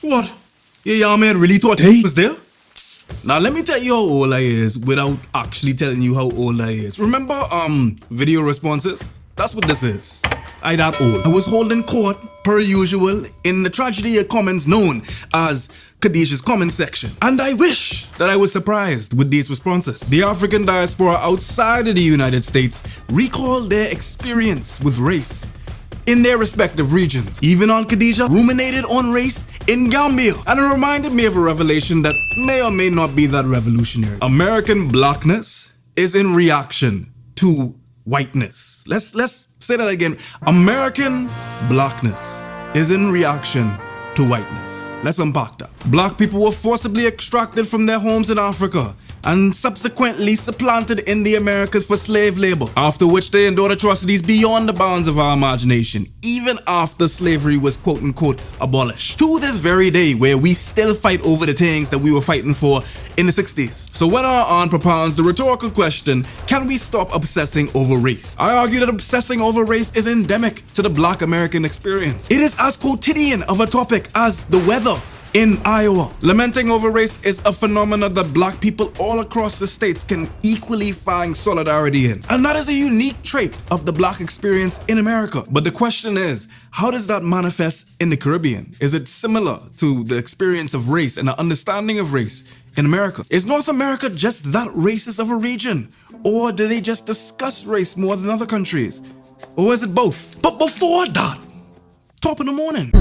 What? Yeah, y'all man really thought he was there? Now let me tell you how old I is without actually telling you how old I is. Remember video responses? That's what this is. I that old. I was holding court per usual in the tragedy of comments known as Khadija's comment section. And I wish that I was surprised with these responses. The African diaspora outside of the United States recalled their experience with race in their respective regions. Even on Khadija ruminated on race in Gambia. And it reminded me of a revelation that may or may not be that revolutionary. American blackness is in reaction to whiteness. Let's say that again. American blackness is in reaction to whiteness. Let's unpack that. Black people were forcibly extracted from their homes in Africa and subsequently supplanted in the Americas for slave labor, after which they endured atrocities beyond the bounds of our imagination, even after slavery was quote-unquote abolished. To this very day, where we still fight over the things that we were fighting for in the 60s. So when our aunt propounds the rhetorical question, can we stop obsessing over race? I argue that obsessing over race is endemic to the Black American experience. It is as quotidian of a topic as the weather in Iowa. Lamenting over race is a phenomenon that Black people all across the states can equally find solidarity in. And that is a unique trait of the Black experience in America. But the question is, how does that manifest in the Caribbean? Is it similar to the experience of race and the understanding of race in America? Is North America just that racist of a region? Or do they just discuss race more than other countries? Or is it both? But before that, top of the morning.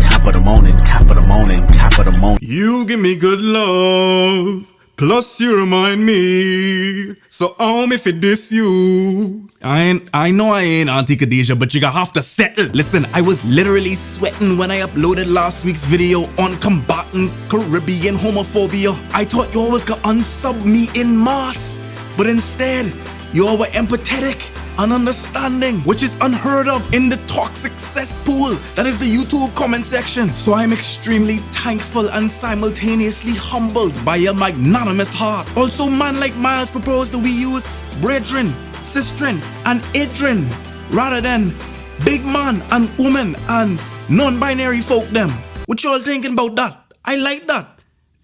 Top of the morning, top of the morning, top of the morning. You give me good love, plus you remind me, so me fi diss you. I know I ain't Auntie Khadija, but you gonna have to settle. Listen, I was literally sweating when I uploaded last week's video on combating Caribbean homophobia. I thought y'all was gonna unsub me in mass, but instead, y'all were empathetic and understanding, which is unheard of in the toxic cesspool that is the YouTube comment section. So I'm extremely thankful and simultaneously humbled by your magnanimous heart. Also, man like Miles proposed that we use brethren, sistren, and idren rather than big man and woman and non-binary folk them. What y'all thinking about that? I like that.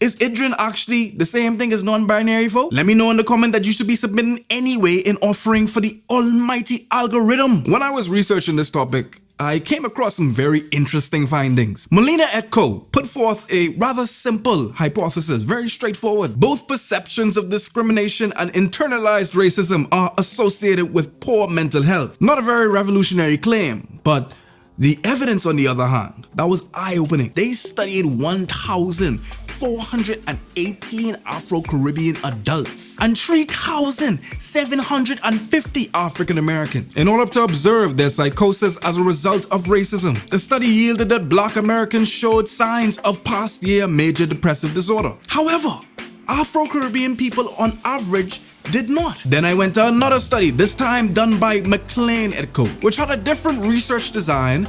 Is idren actually the same thing as non-binary folk? Let me know in the comment that you should be submitting anyway in offering for the almighty algorithm. When I was researching this topic, I came across some very interesting findings. Molina et co. put forth a rather simple hypothesis, very straightforward. Both perceptions of discrimination and internalized racism are associated with poor mental health. Not a very revolutionary claim, but the evidence, on the other hand, that was eye-opening. They studied 1,418 Afro-Caribbean adults and 3,750 African Americans in order to observe their psychosis as a result of racism. The study yielded that Black Americans showed signs of past year major depressive disorder. However, Afro-Caribbean people on average did not. Then I went to another study, this time done by McLean et co., which had a different research design,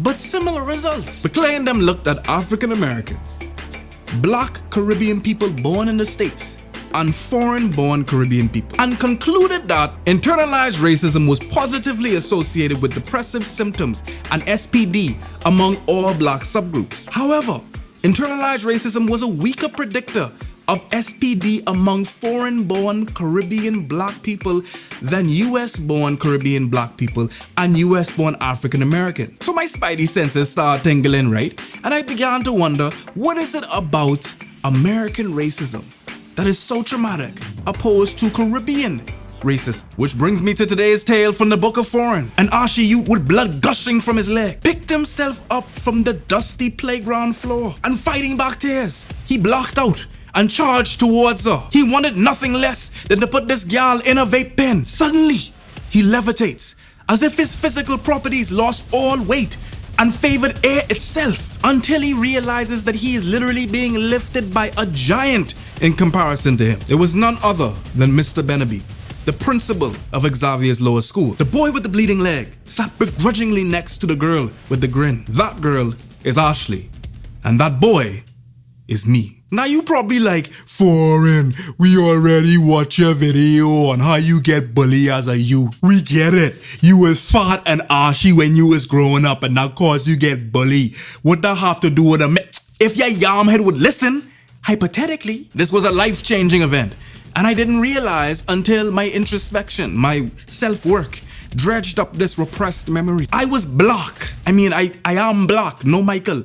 but similar results. McLean them looked at African Americans, Black Caribbean people born in the States, and foreign-born Caribbean people, and concluded that internalized racism was positively associated with depressive symptoms and SPD among all Black subgroups. However, internalized racism was a weaker predictor of SPD among foreign-born Caribbean Black people than US-born Caribbean Black people and US-born African Americans. So my spidey senses started tingling, right? And I began to wonder, what is it about American racism that is so traumatic opposed to Caribbean racism? Which brings me to today's tale from the Book of Foreign. An Ashy youth with blood gushing from his leg picked himself up from the dusty playground floor and fighting back tears, he blocked out and charged towards her. He wanted nothing less than to put this gal in a vape pen. Suddenly, he levitates as if his physical properties lost all weight and favored air itself, until he realizes that he is literally being lifted by a giant in comparison to him. It was none other than Mr. Benaby, the principal of Xavier's lower school. The boy with the bleeding leg sat begrudgingly next to the girl with the grin. That girl is Ashley, and that boy is me. Now you probably like, Foreign, we already watched your video on how you get bullied as a youth. We get it. You was fat and ashy when you was growing up and that caused you get bullied. What that have to do with a If your yam head would listen, hypothetically, this was a life-changing event. And I didn't realize until my introspection, my self-work, dredged up this repressed memory. I was black. I am black, no Michael.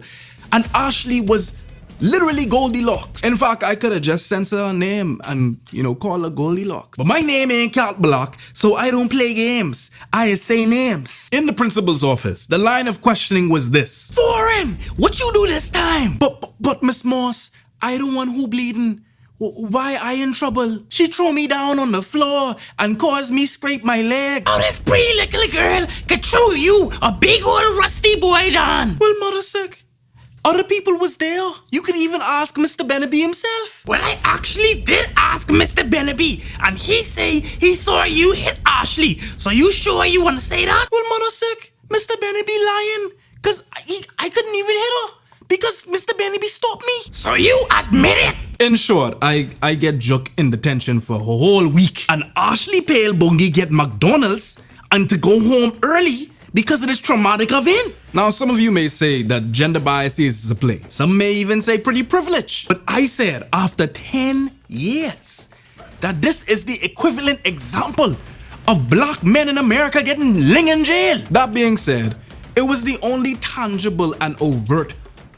And Ashley was literally Goldilocks. In fact, I could have just censored her name and, call her Goldilocks. But my name ain't Cat Black, so I don't play games. I say names. In the principal's office, the line of questioning was this. Foreign, what you do this time? But Miss Moss, I don't want who bleeding. Why I in trouble? She threw me down on the floor and caused me scrape my leg. Oh, this pretty little girl could throw you, a big old rusty boy, down. Well, mother sick. Other people was there. You could even ask Mr. Benaby himself. Well, I actually did ask Mr. Benaby, and he say he saw you hit Ashley. So you sure you want to say that? Well, mother sick. Mr. Benaby lying, cause I couldn't even hit her because Mr. Benaby stopped me. So you admit it. In short, I get juke in detention for a whole week, and Ashley Pale Bungie get McDonald's and to go home early because of this traumatic event. Now, some of you may say that gender bias is a play. Some may even say pretty privilege. But I said after 10 years that this is the equivalent example of black men in America getting ling in jail. That being said, it was the only tangible and overt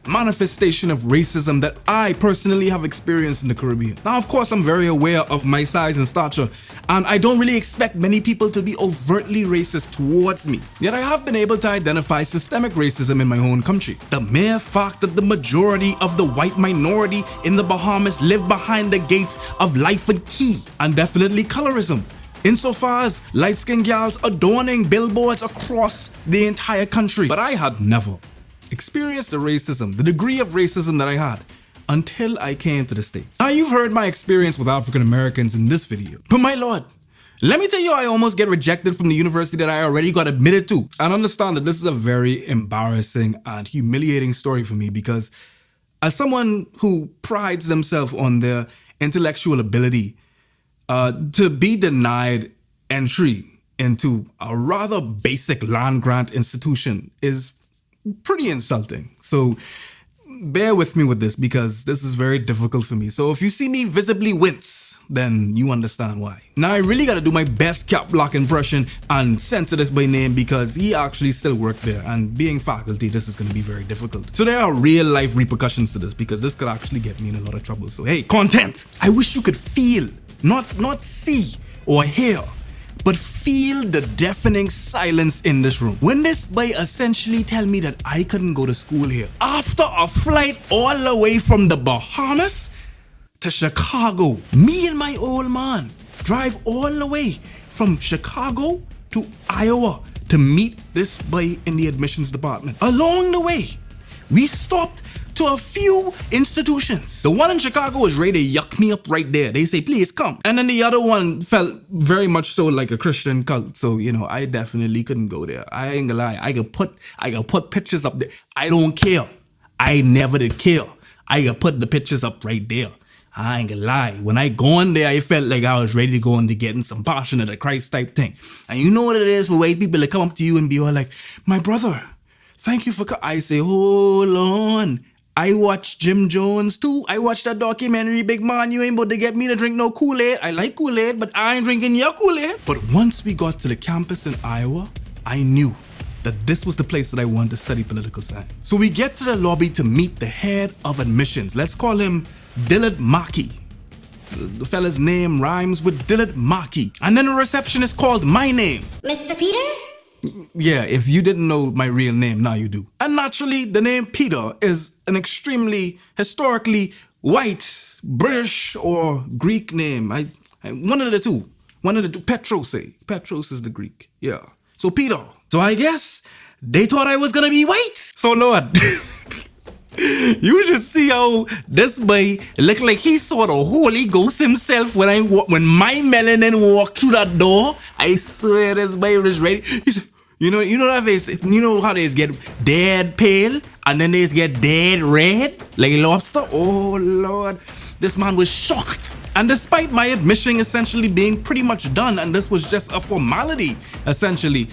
manifestation of racism that I personally have experienced in the Caribbean. Now, of course, I'm very aware of my size and stature, and I don't really expect many people to be overtly racist towards me. Yet I have been able to identify systemic racism in my own country. The mere fact that the majority of the white minority in the Bahamas live behind the gates of Lyford Key, and definitely colorism, insofar as light-skinned gals adorning billboards across the entire country. But I had never experienced the degree of racism that I had until I came to the States. Now, you've heard my experience with African Americans in this video, but my lord, let me tell you, I almost get rejected from the university that I already got admitted to. And understand that this is a very embarrassing and humiliating story for me, because as someone who prides themselves on their intellectual ability, to be denied entry into a rather basic land grant institution is pretty insulting. So bear with me with this, because this is very difficult for me. So if you see me visibly wince, then you understand why. Now, I really got to do my best Cap Black impression and censor this by name, because he actually still worked there, and being faculty, this is going to be very difficult. So there are real life repercussions to this, because this could actually get me in a lot of trouble. So hey, content, I wish you could feel, not see or hear, but feel the deafening silence in this room when this boy essentially tell me that I couldn't go to school here after a flight all the way from the Bahamas to Chicago. Me and my old man drive all the way from Chicago to Iowa to meet this boy in the admissions department. Along the way, we stopped to a few institutions. The one in Chicago was ready to yuck me up right there. They say, please come. And then the other one felt very much so like a Christian cult. So, I definitely couldn't go there. I ain't gonna lie. I could put pictures up there. I don't care. I never did care. I could put the pictures up right there. I ain't gonna lie. When I go in there, I felt like I was ready to go into getting some Passion of the Christ type thing. And you know what it is for white people to come up to you and be all like, my brother, thank you for I say, hold on. I watched Jim Jones too. I watched that documentary, big man. You ain't about to get me to drink no Kool-Aid. I like Kool-Aid, but I ain't drinking your Kool-Aid. But once we got to the campus in Iowa, I knew that this was the place that I wanted to study political science. So we get to the lobby to meet the head of admissions. Let's call him Dillard Markey. The fella's name rhymes with Dillard Markey. And then the receptionist called my name. Mr. Peter? Yeah, if you didn't know my real name, now you do. And naturally, the name Peter is an extremely historically white, British, or Greek name. One of the two. Petros is the Greek. Yeah. So Peter. So I guess they thought I was gonna be white. So Lord, you should see how this boy looked like he saw the Holy Ghost himself when my melanin walked through that door. I swear this boy was ready. He said, you know that face. You know how they get dead pale and then they get dead red like a lobster. Oh Lord, this man was shocked. And despite my admission essentially being pretty much done, and this was just a formality essentially,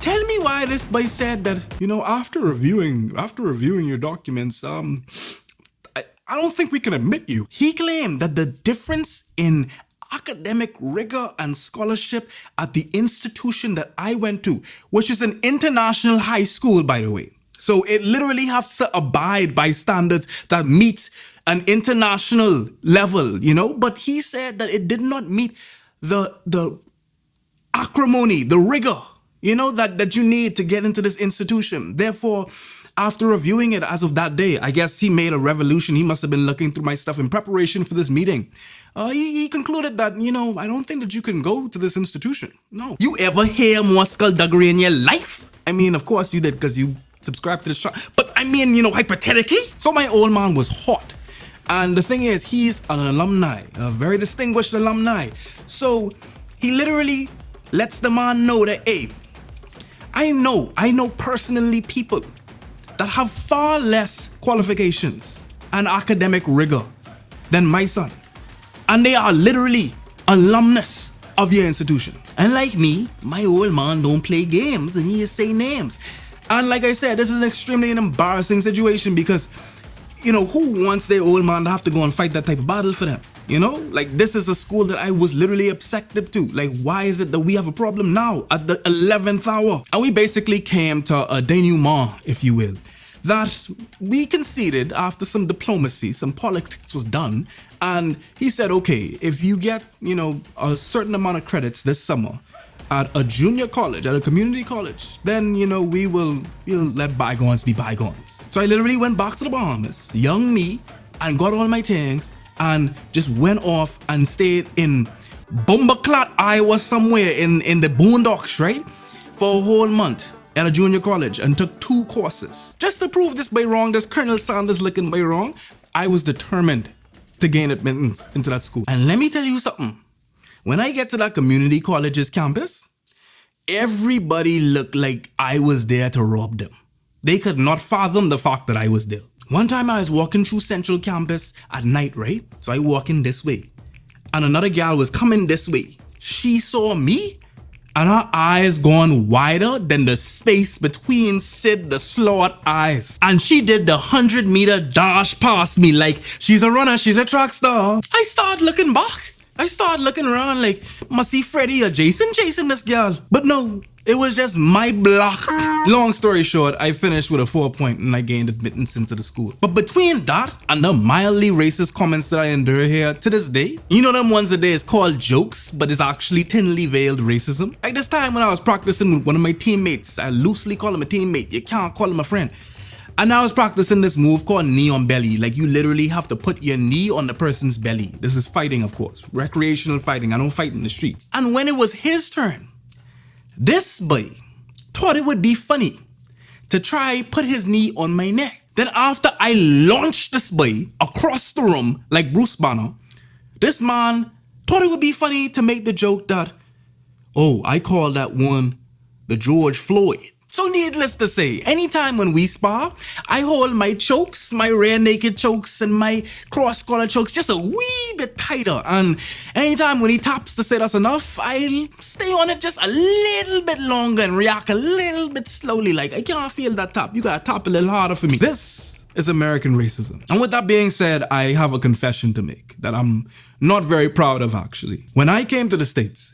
tell me why this boy said that, after reviewing your documents, I don't think we can admit you. He claimed that the difference in academic rigor and scholarship at the institution that I went to, which is an international high school, by the way. So it literally has to abide by standards that meet an international level, you know? But he said that it did not meet the acrimony, the rigor, you know, that you need to get into this institution. Therefore, after reviewing it as of that day, I guess he made a revolution. He must have been looking through my stuff in preparation for this meeting. He concluded that, you know, I don't think that you can go to this institution. No. You ever hear more skullduggery in your life? I mean, of course you did because you subscribed to the show. But I mean, you know, hypothetically. So my old man was hot. And the thing is, he's an alumni, a very distinguished alumni. So he literally lets the man know that, hey, I know personally people that have far less qualifications and academic rigor than my son. And they are literally alumnus of your institution. And like me, my old man don't play games and he say names. And like I said, this is extremely an embarrassing situation because, you know, who wants their old man to have to go and fight that type of battle for them? You know, like this is a school that I was literally obsessed to. Like, why is it that we have a problem now at the 11th hour? And we basically came to a denouement, if you will, that we conceded after some diplomacy, some politics was done. And he said, okay, if you get, you know, a certain amount of credits this summer at a junior college, at a community college, then, you know, we'll let bygones be bygones. So I literally went back to the Bahamas, young me, and got all my things and just went off and stayed in Bumbleclot, Iowa, somewhere in the boondocks, right? For a whole month at a junior college and took 2 courses. Just to prove this by wrong, this Colonel Sanders looking by wrong, I was determined to gain admittance into that school. And let me tell you something. When I get to that community college's campus, everybody looked like I was there to rob them. They could not fathom the fact that I was there. One time I was walking through Central Campus at night, right? So I walk in this way. And another gal was coming this way. She saw me and her eyes gone wider than the space between Sid the Sloth eyes. And she did the 100-meter dash past me like she's a runner, she's a track star. I started looking back. I started looking around like, must see Freddie or Jason chasing this girl. But no, it was just my block. Long story short, I finished with a 4 point and I gained admittance into the school. But between that and the mildly racist comments that I endure here to this day, you know them ones that is called jokes, but it's actually thinly veiled racism. Like this time when I was practicing with one of my teammates, I loosely call him a teammate, you can't call him a friend. And I was practicing this move called knee on belly. Like you literally have to put your knee on the person's belly. This is fighting, of course. Recreational fighting. I don't fight in the street. And when it was his turn, this boy thought it would be funny to try put his knee on my neck. Then after I launched this boy across the room like Bruce Banner, this man thought it would be funny to make the joke that, oh, I call that one the George Floyd. So needless to say, anytime when we spar, I hold my chokes, my rear naked chokes and my cross collar chokes just a wee bit tighter. And anytime when he taps to say that's enough, I'll stay on it just a little bit longer and react a little bit slowly. Like, I can't feel that tap. You gotta tap a little harder for me. This is American racism. And with that being said, I have a confession to make that I'm not very proud of actually. When I came to the States,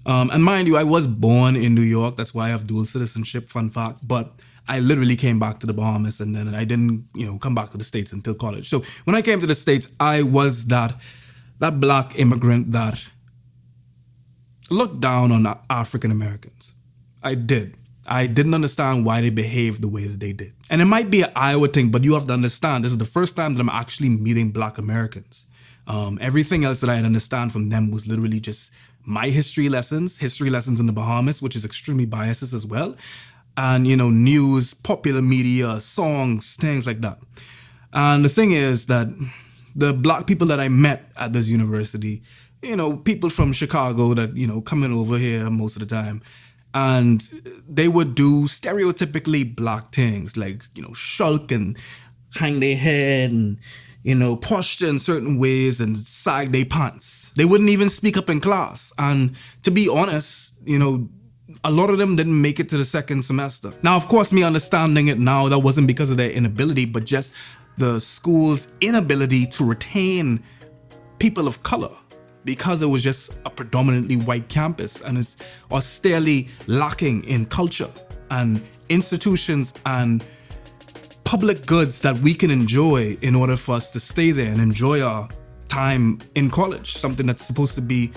and mind you, I was born in New York. That's why I have dual citizenship, fun fact. But I literally came back to the Bahamas and then I didn't, come back to the States until college. So when I came to the States, I was that black immigrant that looked down on African Americans. I did. I didn't understand why they behaved the way that they did. And it might be an Iowa thing, but you have to understand, this is the first time that I'm actually meeting black Americans. Everything else that I had understand from them was literally just my history lessons in the Bahamas, which is extremely biased as well. And, news, popular media, songs, things like that. And the thing is that the black people that I met at this university, people from Chicago that, coming over here most of the time, and they would do stereotypically black things like, shulk and hang their head and, posture in certain ways and sag their pants. They wouldn't even speak up in class. And to be honest, a lot of them didn't make it to the second semester. Now, of course, me understanding it now, that wasn't because of their inability, but just the school's inability to retain people of color because it was just a predominantly white campus and it's austerely lacking in culture and institutions and public goods that we can enjoy in order for us to stay there and enjoy our time in college, something that's supposed to be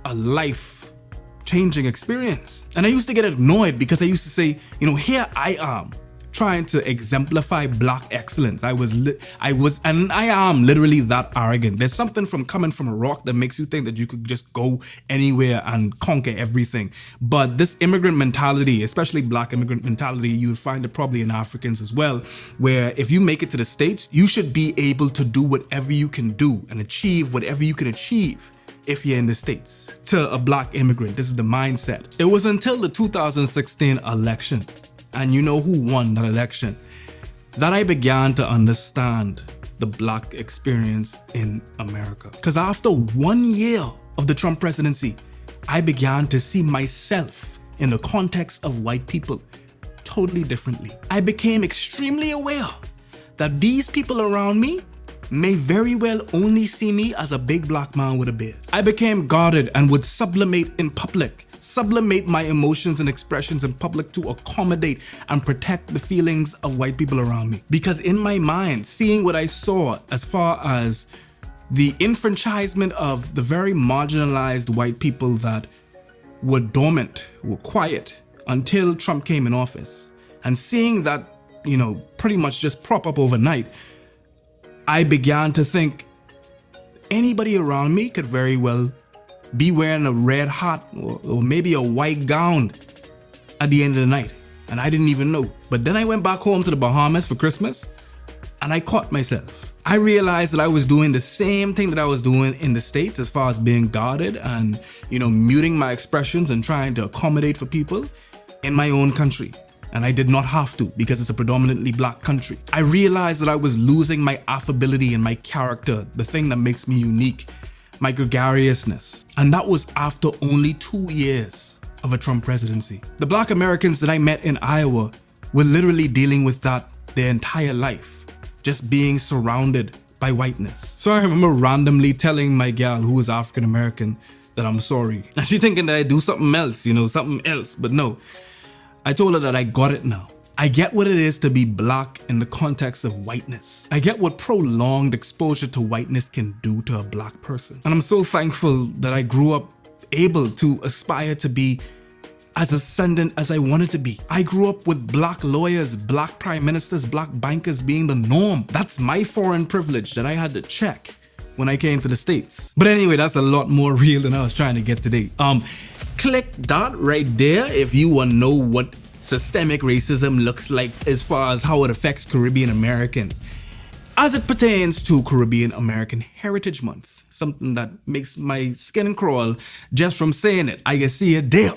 a life-changing experience. And I used to get annoyed because I used to say, here I am trying to exemplify Black excellence. I am literally that arrogant. There's something from coming from a rock that makes you think that you could just go anywhere and conquer everything. But this immigrant mentality, especially Black immigrant mentality, you would find it probably in Africans as well, where if you make it to the States, you should be able to do whatever you can do and achieve whatever you can achieve if you're in the States. To a Black immigrant, this is the mindset. It was until the 2016 election, and you know who won that election, that I began to understand the Black experience in America. Because after 1 year of the Trump presidency, I began to see myself in the context of white people totally differently. I became extremely aware that these people around me may very well only see me as a big Black man with a beard. I became guarded and would sublimate in public, sublimate my emotions and expressions in public to accommodate and protect the feelings of white people around me. Because in my mind, seeing what I saw as far as the enfranchisement of the very marginalized white people that were dormant, were quiet until Trump came in office, and seeing that, pretty much just prop up overnight, I began to think anybody around me could very well be wearing a red hat or maybe a white gown at the end of the night. And I didn't even know. But then I went back home to the Bahamas for Christmas and I caught myself. I realized that I was doing the same thing that I was doing in the States as far as being guarded and, muting my expressions and trying to accommodate for people in my own country. And I did not have to because it's a predominantly Black country. I realized that I was losing my affability and my character, the thing that makes me unique, my gregariousness. And that was after only 2 years of a Trump presidency. The Black Americans that I met in Iowa were literally dealing with that their entire life, just being surrounded by whiteness. So I remember randomly telling my gal who was African American that I'm sorry. And she thinking that I do something else, something else, but no. I told her that I got it now. I get what it is to be Black in the context of whiteness. I get what prolonged exposure to whiteness can do to a Black person. And I'm so thankful that I grew up able to aspire to be as ascendant as I wanted to be. I grew up with Black lawyers, Black prime ministers, Black bankers being the norm. That's my foreign privilege that I had to check when I came to the States. But anyway, that's a lot more real than I was trying to get today. Click that right there if you want to know what systemic racism looks like as far as how it affects Caribbean Americans as it pertains to Caribbean American Heritage Month. Something that makes my skin crawl just from saying it. I can see it there.